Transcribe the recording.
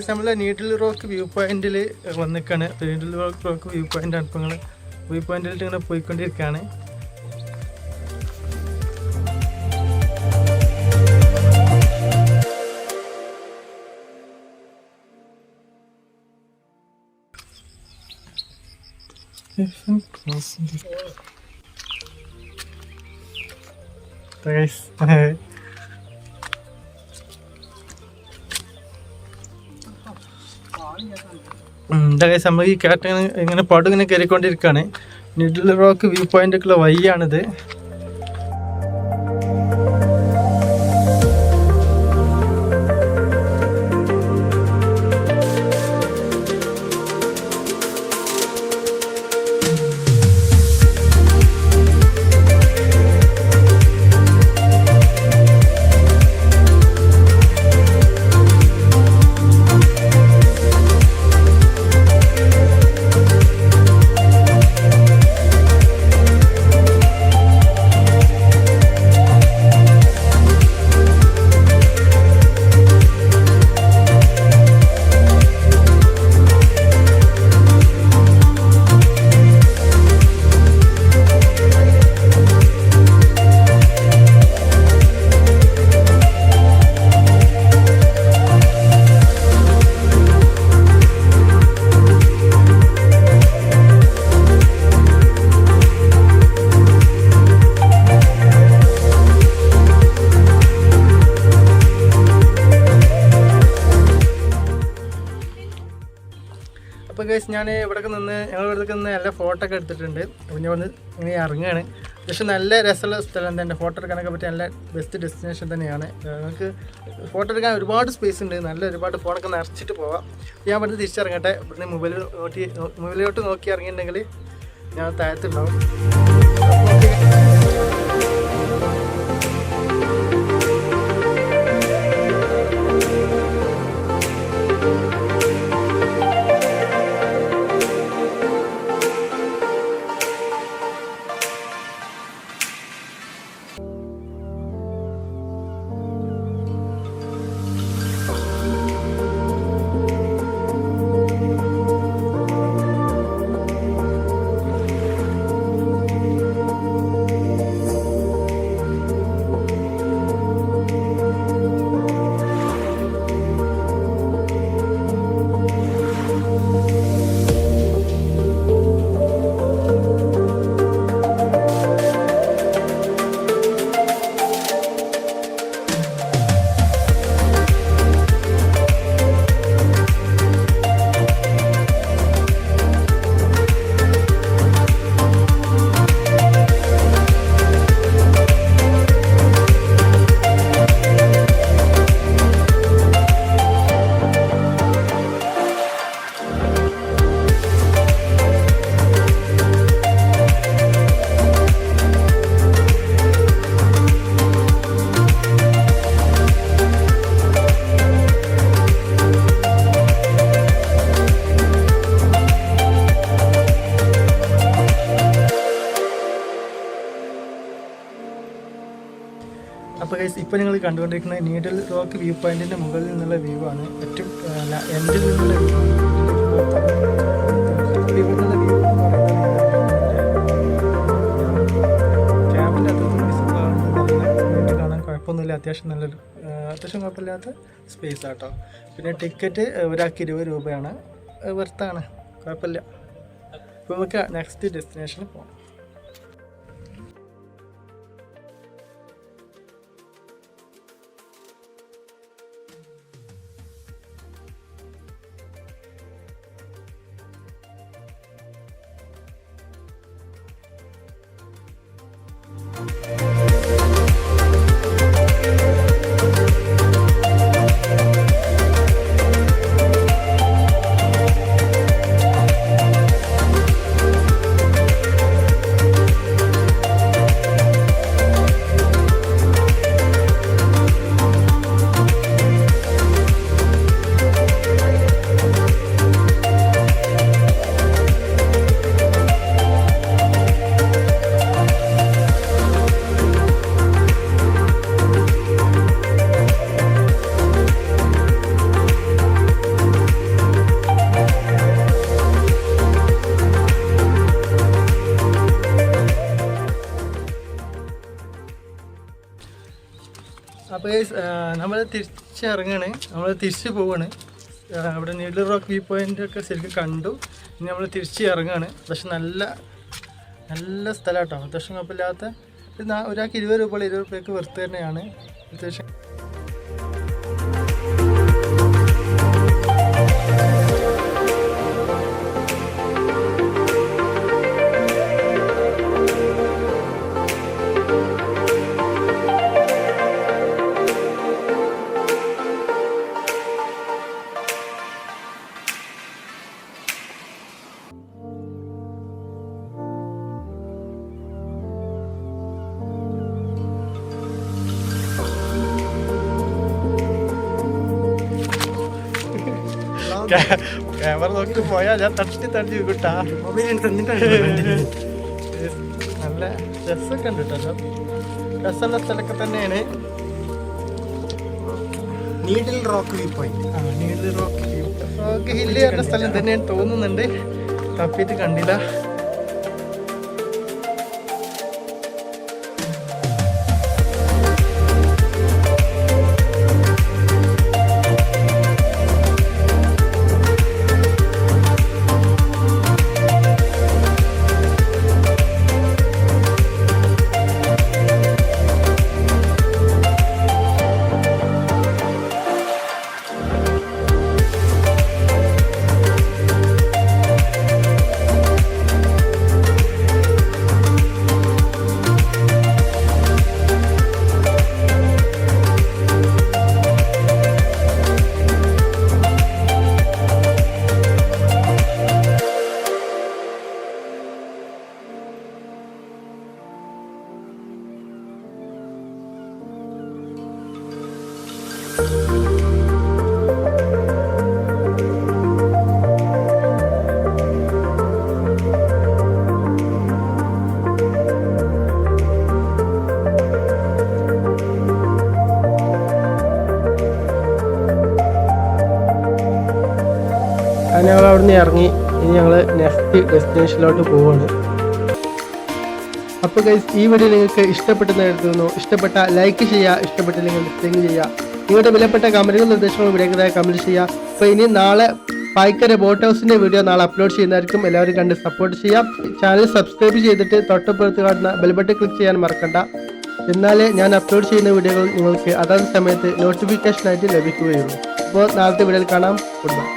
നമ്മൾ needle rock view പോയിന്റിൽ വന്നിക്കാണ്. Needle rock view point ആണ്. ഇപ്പോൾ നിങ്ങൾ വ്യൂ പോയിന്റിൽ ഇങ്ങനെ പോയിക്കൊണ്ടിരിക്കുകയാണ്. നമ്മൾ ഈ കേട്ട ഇങ്ങനെ പാട്ട് ഇങ്ങനെ കയറിക്കൊണ്ടിരിക്കുകയാണ്. നീഡിൽ റോക്ക് വ്യൂ പോയിന്റൊക്കെയുള്ള വഴിയാണിത്. അപ്പോൾ ഗൈസ് ഞാൻ ഇവിടെയൊക്കെ നിന്ന് ഇവിടേക്ക് നിന്ന് നല്ല ഫോട്ടോ ഒക്കെ എടുത്തിട്ടുണ്ട്. അപ്പോൾ ഞാൻ വന്ന് ഇങ്ങനെ ഇറങ്ങുകയാണ്. പക്ഷേ നല്ല രസമുള്ള സ്ഥലം തന്നെ. ഫോട്ടോ എടുക്കാനൊക്കെ പറ്റിയ നല്ല ബെസ്റ്റ് ഡെസ്റ്റിനേഷൻ തന്നെയാണ്. നമുക്ക് ഫോട്ടോ എടുക്കാൻ ഒരുപാട് സ്പേസ് ഉണ്ട്. നല്ല ഒരുപാട് ഫോണൊക്കെ നിറച്ചിട്ട് പോവാം. ഞാൻ ഇവിടുന്ന് തിരിച്ചിറങ്ങട്ടെ. ഇവിടുന്ന് മൊബൈലിലോട്ട് നോക്കി ഇറങ്ങിയിട്ടുണ്ടെങ്കിൽ ഞാൻ താഴത്തുണ്ടാവും. അപ്പോൾ ഗൈസ് ഇപ്പോൾ നിങ്ങൾ കണ്ടുകൊണ്ടിരിക്കുന്ന നീഡിൽ റോക്ക് വ്യൂ പോയിന്റിൻ്റെ മുകളിൽ നിന്നുള്ള വ്യൂ ആണ്. ഏറ്റവും എൻഡിൽ നിന്നുള്ള വ്യൂ ആണ്. ഇവിടെ നിന്നുള്ള വ്യൂ എന്ന് പറയുന്നത് ക്യാമ്പിൻ്റെ അകത്ത് കാണാൻ കുഴപ്പമൊന്നുമില്ല. അത്യാവശ്യം കുഴപ്പമില്ലാത്ത സ്പേസ് ആട്ടോ. പിന്നെ ടിക്കറ്റ് ഒരാൾക്ക് 20 രൂപയാണ്. വെർത്താണ്, കുഴപ്പമില്ല. അപ്പോൾ നമുക്ക് നെക്സ്റ്റ് ഡെസ്റ്റിനേഷനിൽ പോകാം. അപ്പോൾ നമ്മൾ തിരിച്ചിറങ്ങാണ്, നമ്മൾ തിരിച്ച് പോവാണ്. അവിടെ നീഡിൽ റോക്ക് വ്യൂ പോയിൻ്റ് ഒക്കെ ശരിക്കും കണ്ടു. ഇനി നമ്മൾ തിരിച്ച് ഇറങ്ങുകയാണ്. പക്ഷെ നല്ല സ്ഥലം കേട്ടോ, അത്യാവശ്യം കുഴപ്പമില്ലാത്ത. ഒരാൾക്ക് 20 രൂപ 20 രൂപയ്ക്ക് വെറുതെ തന്നെയാണ് അത്യാവശ്യം. ക്യാമറ നോക്കി പോയാൽ ഞാൻ തട്ടി കിട്ടാ. നല്ല രസമൊക്കെ ഉണ്ട് കേട്ടോ, രസമുള്ള സ്ഥലമൊക്കെ തന്നെയാണ്. Needle rock view point. Needle rock hill പറഞ്ഞ സ്ഥലം തന്നെയാണ് തോന്നുന്നുണ്ട്, തപ്പിയിട്ട് കണ്ടില്ല. ഞങ്ങൾ അവിടെ നിന്ന് ഇറങ്ങി. ഇനി ഞങ്ങൾ നെക്സ്റ്റ് ഡെസ്റ്റിനേഷനിലോട്ട് പോവുകയാണ്. അപ്പോൾ ഗൈസ്, ഈ വീഡിയോ നിങ്ങൾക്ക് ഇഷ്ടപ്പെട്ടെന്ന് കരുതുന്നു. ഇഷ്ടപ്പെട്ട ലൈക്ക് ചെയ്യുക, ഇഷ്ടപ്പെട്ടില്ലെങ്കിൽ ഡിസ്ലൈക്ക് ചെയ്യുക. നിങ്ങളുടെ വിലപ്പെട്ട കമൻറ്റുകൾ നിർദ്ദേശങ്ങൾ വീഡിയോക്കായി കമൻറ്റ് ചെയ്യുക. അപ്പോൾ ഇനി നാളെ പായ്ക്കര ബോട്ട് ഹൗസിൻ്റെ വീഡിയോ നാളെ അപ്ലോഡ് ചെയ്യുന്നതായിരിക്കും. എല്ലാവരും കണ്ട് സപ്പോർട്ട് ചെയ്യാം. ചാനൽ സബ്സ്ക്രൈബ് ചെയ്തിട്ട് തൊട്ടപ്പുറത്ത് കാണുന്ന ബെൽ ബട്ടൺ ക്ലിക്ക് ചെയ്യാൻ മറക്കണ്ട. എന്നാലേ ഞാൻ അപ്ലോഡ് ചെയ്യുന്ന വീഡിയോകൾ നിങ്ങൾക്ക് അതാത് സമയത്ത് നോട്ടിഫിക്കേഷനായിട്ട് ലഭിക്കുകയുള്ളൂ. അപ്പോൾ നാളത്തെ വീഡിയോയിൽ കാണാം. Good bye.